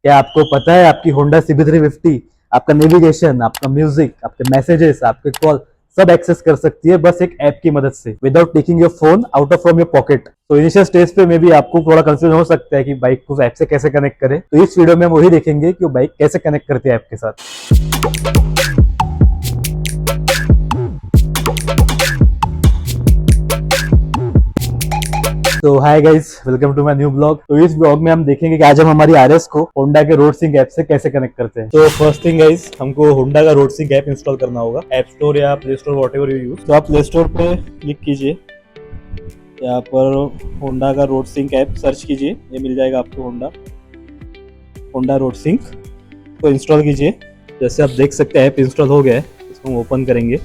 क्या आपको पता है आपकी होंडा CB350 आपका नेविगेशन, आपका म्यूजिक, आपके मैसेजेस, आपके कॉल सब एक्सेस कर सकती है बस एक ऐप की मदद से, without taking your phone out of from your pocket. तो इनिशियल स्टेज पे में भी आपको थोड़ा कंफ्यूजन हो सकता है कि बाइक को ऐप से कैसे कनेक्ट करें। तो इस वीडियो में हम वही देखेंगे कि वो बाइक कैसे कनेक्ट करती है ऐप के साथ। तो hi guys, welcome to my new blog. तो इस ब्लॉग में हम देखेंगे कि आज हम हमारी आरएस को होंडा के रोड सिंक ऐप से कैसे कनेक्ट करते हैं। तो फर्स्ट थिंग गाइस, हमको होंडा का रोड सिंक ऐप इंस्टॉल करना होगा। ऐप स्टोर या play store whatever you use. तो आप प्ले स्टोर पे क्लिक कीजिए, यहाँ पर होंडा का रोड सिंक ऐप सर्च कीजिए, ये मिल जाएगा आपको होंडा रोड सिंक। तो इंस्टॉल कीजिए। जैसे आप देख सकते हैं ऐप इंस्टॉल हो गया है। इसको हम ओपन करेंगे।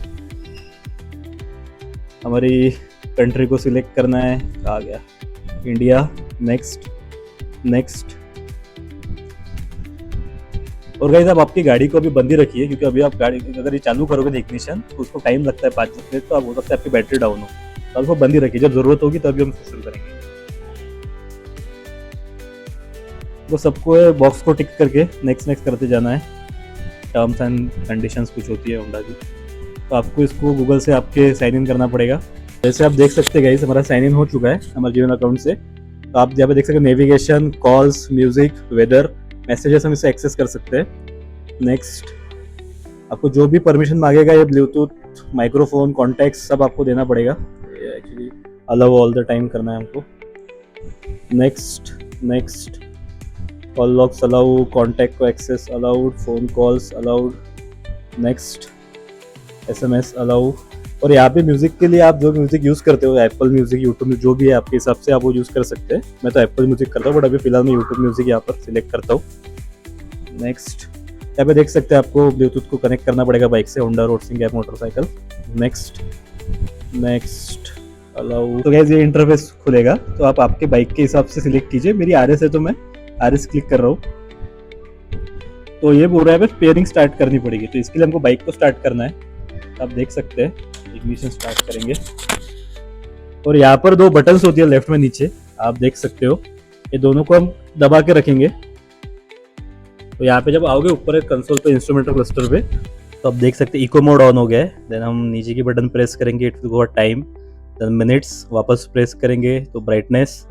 हमारी कंट्री को सिलेक्ट करना है, आ गया इंडिया। Next next. और गाइस आप आपकी गाड़ी को अभी बंद ही रखिए, क्योंकि अभी आप गाड़ी अगर ये चालू करोगे ना इग्निशन, तो उसको टाइम लगता है 5 मिनट। तो आप हो सकता है आपकी बैटरी डाउन हो, तो उसको बंद ही रखिए। जब जरूरत होगी तभी हम शुरू करेंगे। वो सबको बॉक्स को टिक करके नेक्स्ट नेक्स्ट करते जाना है। टर्म्स एंड कंडीशंस कुछ होती है होंडा की, तो आपको इसको गूगल से आपके साइन इन करना पड़ेगा। जैसे आप देख सकते हैं गाइस, हमारा साइन इन हो चुका है हमारे जीवन अकाउंट से। तो आप यहाँ पे देख सकते हैं navigation, calls, music, weather, messages हम इसे एक्सेस कर सकते हैं। नेक्स्ट। आपको जो भी परमिशन मांगेगा, ये ब्लूटूथ, माइक्रोफोन, कॉन्टैक्ट्स सब आपको देना पड़ेगा। Actually allow all the time करना है हमको। Next next. Call logs allow, contact को access allowed, phone calls allowed. Next. SMS allow. और यहाँ पे म्यूजिक के लिए आप जो म्यूजिक यूज करते हो, एप्पल म्यूजिक, यूट्यूब में जो भी है आपके हिसाब से आप वो यूज कर सकते हैं। मैं तो एप्पल म्यूजिक करता हूँ, बट अभी फिलहाल मैं यूट्यूब म्यूजिक यहाँ पर सिलेक्ट करता हूँ। नेक्स्ट। यहाँ पे देख सकते हैं आपको ब्लूटूथ को कनेक्ट करना पड़ेगा बाइक से, Honda Road Sync app motorcycle. Next next allow. तो गाइस ये इंटरफेस खुलेगा, तो आप आपके बाइक के हिसाब से सिलेक्ट कीजिए। मेरी RS है तो मैं RS क्लिक कर रहा हूँ। तो ये बोल रहा है पेयरिंग स्टार्ट करनी पड़ेगी, तो इसके लिए हमको बाइक को स्टार्ट करना है। आप देख सकते हैं इग्निशन स्टार्ट करेंगे, और यहाँ पर 2 बटन्स होती है लेफ्ट में नीचे, आप देख सकते हो। ये दोनों को हम दबा के रखेंगे। तो यहाँ पे जब आओगे ऊपर एक कंसोल पे, इंस्ट्रूमेंटल क्लस्टर पे, तो आप देख सकते हैं इको मोड ऑन हो गया है। देन हम नीचे की बटन प्रेस करेंगे, it will go time, then minutes. वापस प्रेस करेंगे तो ब्राइटनेस,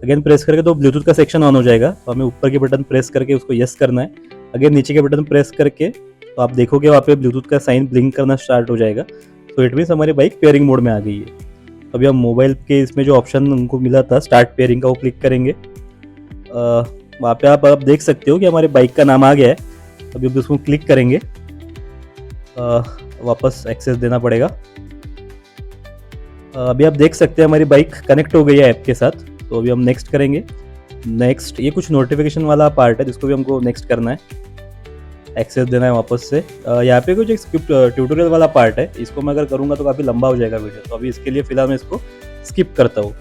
अगेन प्रेस करके तो ब्लूटूथ का सेक्शन ऑन हो जाएगा। तो हमें ऊपर की बटन प्रेस करके उसको यस करना है। अगेन नीचे के बटन प्रेस करके तो आप देखोगे वहाँ पे ब्लूटूथ का साइन ब्लिंक करना स्टार्ट हो जाएगा। तो इट मीन्स हमारी बाइक पेयरिंग मोड में आ गई है। अभी हम मोबाइल के इसमें जो ऑप्शन उनको मिला था स्टार्ट पेयरिंग का, वो क्लिक करेंगे। वहाँ पे आप देख सकते हो कि हमारी बाइक का नाम आ गया है। अभी हम उसको क्लिक करेंगे, वापस एक्सेस देना पड़ेगा। अभी आप देख सकते हैं हमारी बाइक कनेक्ट हो गई है ऐप के साथ। तो अभी हम नेक्स्ट करेंगे। नेक्स्ट। ये कुछ नोटिफिकेशन वाला पार्ट है जिसको भी हमको नेक्स्ट करना है, एक्सेस देना है वापस से। यहाँ पे कुछ एक स्क्रिप्ट ट्यूटोरियल वाला पार्ट है, इसको मैं अगर करूँगा तो काफ़ी लंबा हो जाएगा वीडियो। तो अभी इसके लिए फिलहाल मैं इसको स्किप करता हूँ।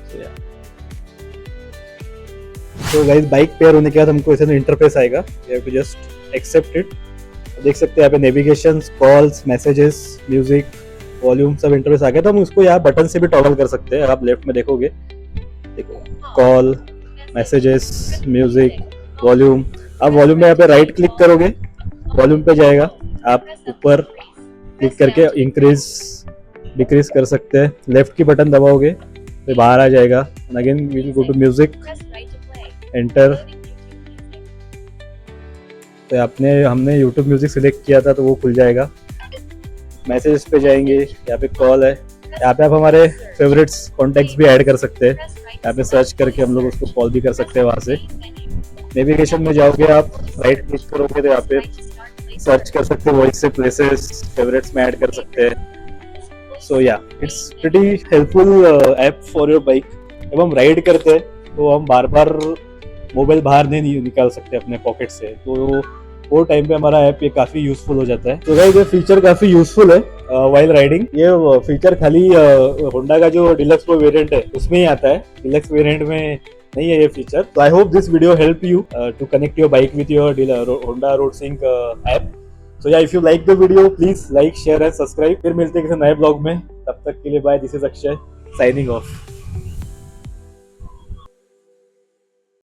तो गाइस बाइक पेयर होने के बाद हमको ऐसा इंटरफेस आएगा, you have to just accept it. देख सकते हैं यहाँ पे navigation, calls, messages, music, volume सब इंटरफेस आ गया। तो हम उसको यहाँ बटन से भी टॉगल कर सकते हैं। आप लेफ्ट में देखोगे, देखो कॉल, मैसेजेस, म्यूजिक, वॉल्यूम। आप वॉल्यूम में यहाँ पे राइट क्लिक करोगे, वॉल्यूम पे जाएगा। आप ऊपर क्लिक करके इंक्रीज डिक्रीज कर सकते हैं। लेफ्ट की बटन दबाओगे तो बाहर आ जाएगा। Again we will go to music, enter. तो हमने यूट्यूब म्यूजिक सिलेक्ट किया था तो वो खुल जाएगा। मैसेजेस पे जाएंगे, यहाँ पे कॉल है। यहाँ पे आप हमारे फेवरेट्स, कॉन्टैक्ट्स भी ऐड कर सकते हैं। यहाँ पे सर्च करके हम लोग उसको कॉल भी कर सकते हैं वहाँ से। नेविगेशन में जाओगे, आप राइट क्लिक करोगे तो यहाँ पे सर्च कर सकते हैं, वॉइस से प्लेसेस, फेवरेट्स में ऐड कर सकते हैं। सो या it's pretty helpful app for your bike. जब हम राइड करते हैं तो हम बार बार मोबाइल बाहर नहीं निकाल सकते अपने पॉकेट से, तो वो टाइम पे हमारा ऐप ये काफी यूजफुल हो जाता है। तो गाइस ये फीचर काफी यूजफुल है व्हाइल राइडिंग। ये फीचर खाली होंडा का जो डिलक्स प्रो वेरिएंट है उसमें ही आता है, डिलक्स वेरिएंट में नहीं है ये फीचर। तो I hope this video help you to connect your bike with your Honda Road Sync app. So yeah, if you like the video please like, share and subscribe. फिर मिलते हैं किसी नए ब्लॉग में, तब तक के लिए bye. This is Akshay signing of.